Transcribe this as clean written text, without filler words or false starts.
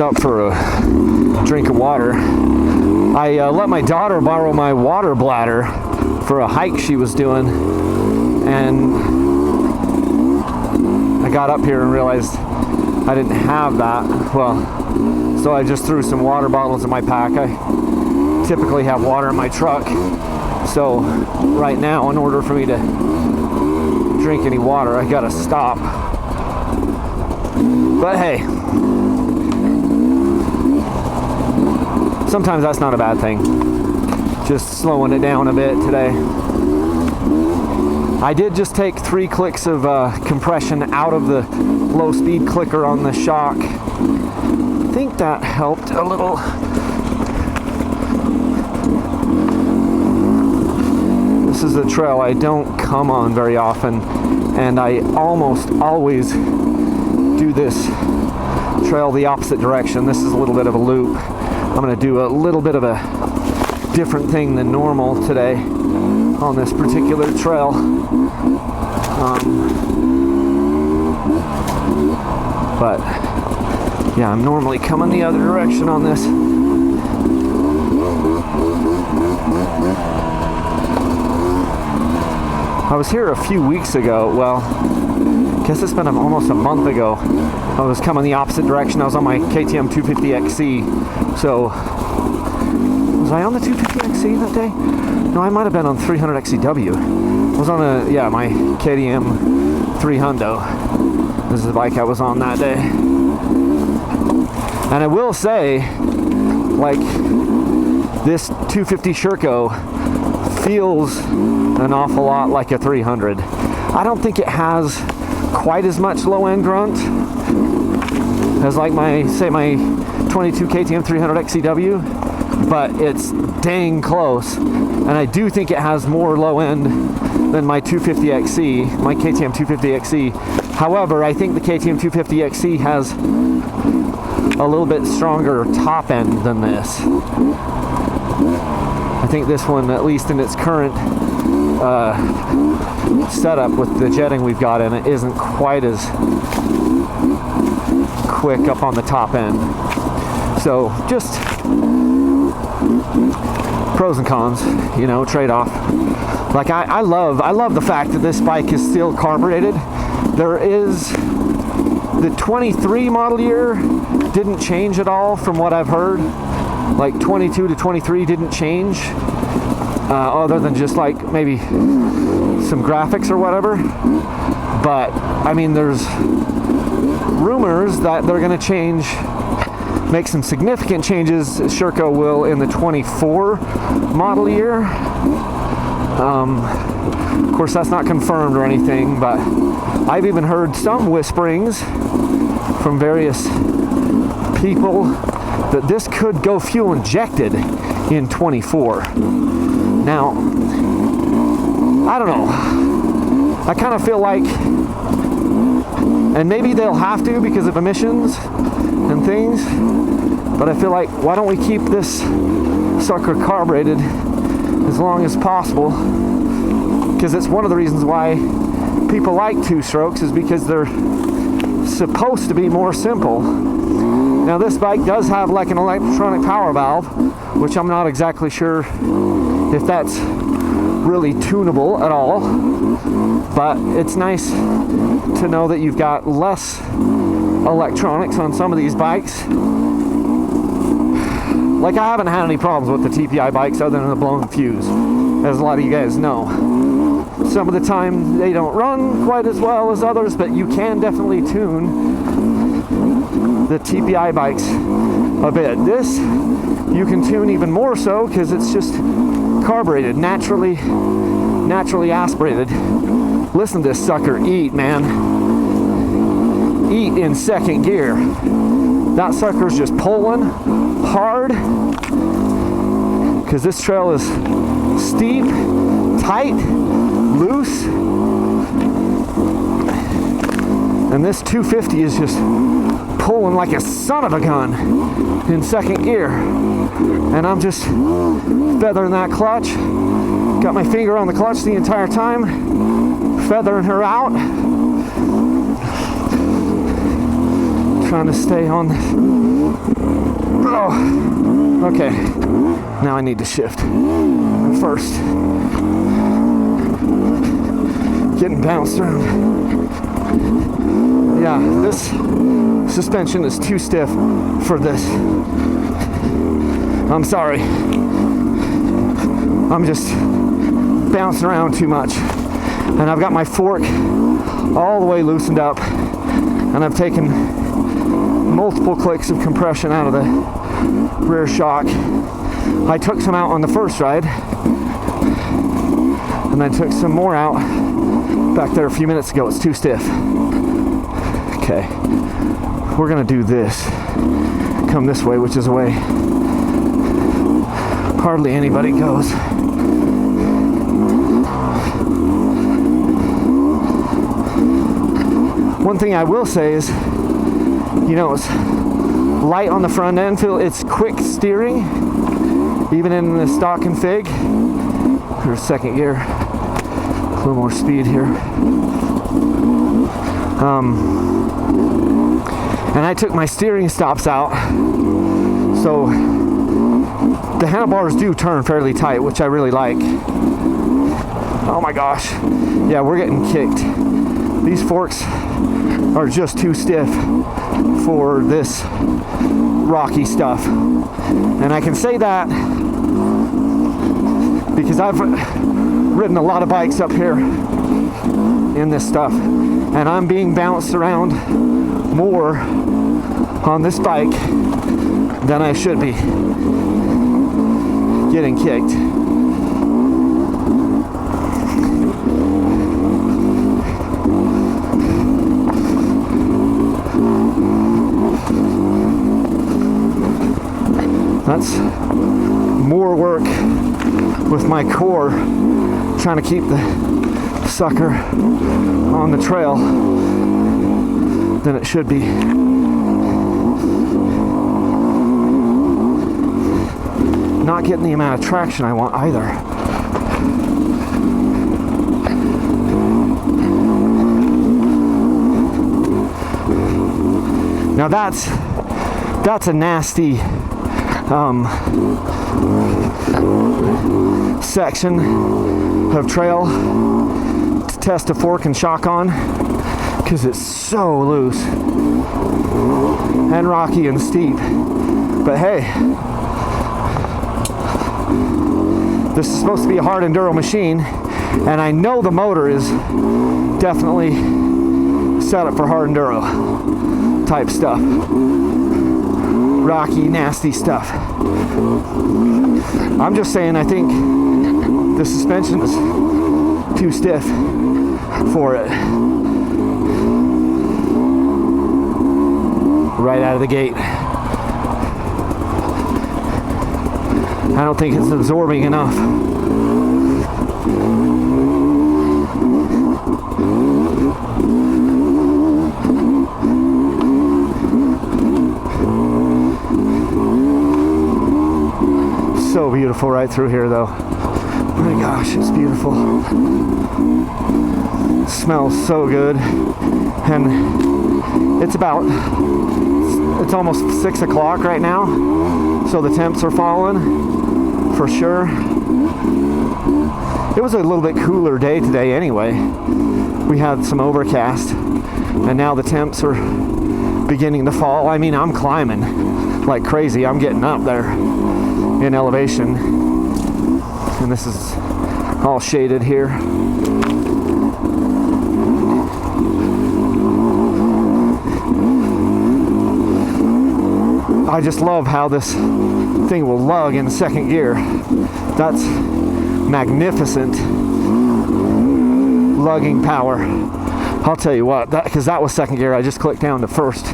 stopped for a drink of water. I let my daughter borrow my water bladder for a hike she was doing, and I got up here and realized I didn't have that. Well, so I just threw some water bottles in my pack. I typically have water in my truck, so right now, in order for me to drink any water, I gotta stop. But hey, sometimes that's not a bad thing. Just slowing it down a bit today. I did just take 3 clicks of compression out of the low speed clicker on the shock. I think that helped a little. This is a trail I don't come on very often, and I almost always do this trail the opposite direction. This is a little bit of a loop. I'm going to do a little bit of a different thing than normal today on this particular trail. But yeah, I'm normally coming the other direction on this. I was here a few weeks ago. Well, I guess it's been almost a month ago. I was coming the opposite direction. I was on my KTM 250XC. So, was I on the 250XC that day? No, I might have been on 300XCW. I was on my KTM 300. This is the bike I was on that day. And I will say, like, this 250 Sherco feels an awful lot like a 300. I don't think it has quite as much low end grunt as like my 22 KTM 300 XCW, but it's dang close. And I do think it has more low end than my 250XC, my KTM 250XC. However, I think the KTM 250XC has a little bit stronger top end than this. I think this one, at least in its current setup with the jetting we've got in it, isn't quite as quick up on the top end. So just pros and cons, you know, trade-off. Like I love the fact that this bike is still carbureted. There is the 23 model year didn't change at all from what I've heard. Like 22 to 23 didn't change, other than just like maybe some graphics or whatever. But I mean, there's rumors that they're going to change, make some significant changes. Sherco will in the 24 model year. Of course, that's not confirmed or anything, but I've even heard some whisperings from various people that this could go fuel injected in 24. Now, I don't know. I kind of feel like, and maybe they'll have to because of emissions and things, but I feel like, why don't we keep this sucker carbureted as long as possible? Because it's one of the reasons why people like two strokes, is because they're supposed to be more simple. Now this bike does have like an electronic power valve, which I'm not exactly sure if that's really tunable at all, but it's nice to know that you've got less electronics on some of these bikes. Like, I haven't had any problems with the TPI bikes other than the blown fuse, as a lot of you guys know. Some of the time they don't run quite as well as others, but you can definitely tune the TPI bikes a bit. This you can tune even more so because it's just carbureted, naturally aspirated. Listen to this sucker eat, man. Eat in second gear. That sucker's just pulling hard because this trail is steep, tight, loose, and this 250 is just pulling like a son of a gun in second gear. And I'm just feathering that clutch. Got my finger on the clutch the entire time, feathering her out, trying to stay on Okay, now I need to shift. First, getting bounced around. Yeah, this suspension is too stiff for this. I'm sorry. I'm just bouncing around too much. And I've got my fork all the way loosened up, and I've taken multiple clicks of compression out of the rear shock. I took some out on the first ride, and then took some more out back there a few minutes ago. It's too stiff. Okay, we're gonna do this. Come this way, which is a way hardly anybody goes. One thing I will say is, you know, it's light on the front end. It's quick steering, even in the stock config. There's second gear. A little more speed here. And I took my steering stops out, so the handlebars do turn fairly tight, which I really like. Oh my gosh. Yeah, we're getting kicked. These forks are just too stiff for this rocky stuff. And I can say that because I've ridden a lot of bikes up here in this stuff, and I'm being bounced around more on this bike than I should be getting kicked. That's more work with my core, trying to keep the sucker on the trail than it should be. Not getting the amount of traction I want either. Now that's a nasty section of trail to test a fork and shock on, because it's so loose and rocky and steep. But hey, this is supposed to be a hard enduro machine, and I know the motor is definitely set up for hard enduro type stuff. Rocky, nasty stuff. I'm just saying, I think the suspension is too stiff for it. Right out of the gate. I don't think it's absorbing enough. So beautiful right through here though. Oh my gosh, it's beautiful. It smells so good. And it's almost 6 o'clock right now, so the temps are falling for sure. It was a little bit cooler day today anyway. We had some overcast, and now the temps are beginning to fall. I mean, I'm climbing like crazy. I'm getting up there in elevation, and this is all shaded here. I just love how this thing will lug in second gear. That's magnificent lugging power. I'll tell you what, because that was second gear. I just clicked down to first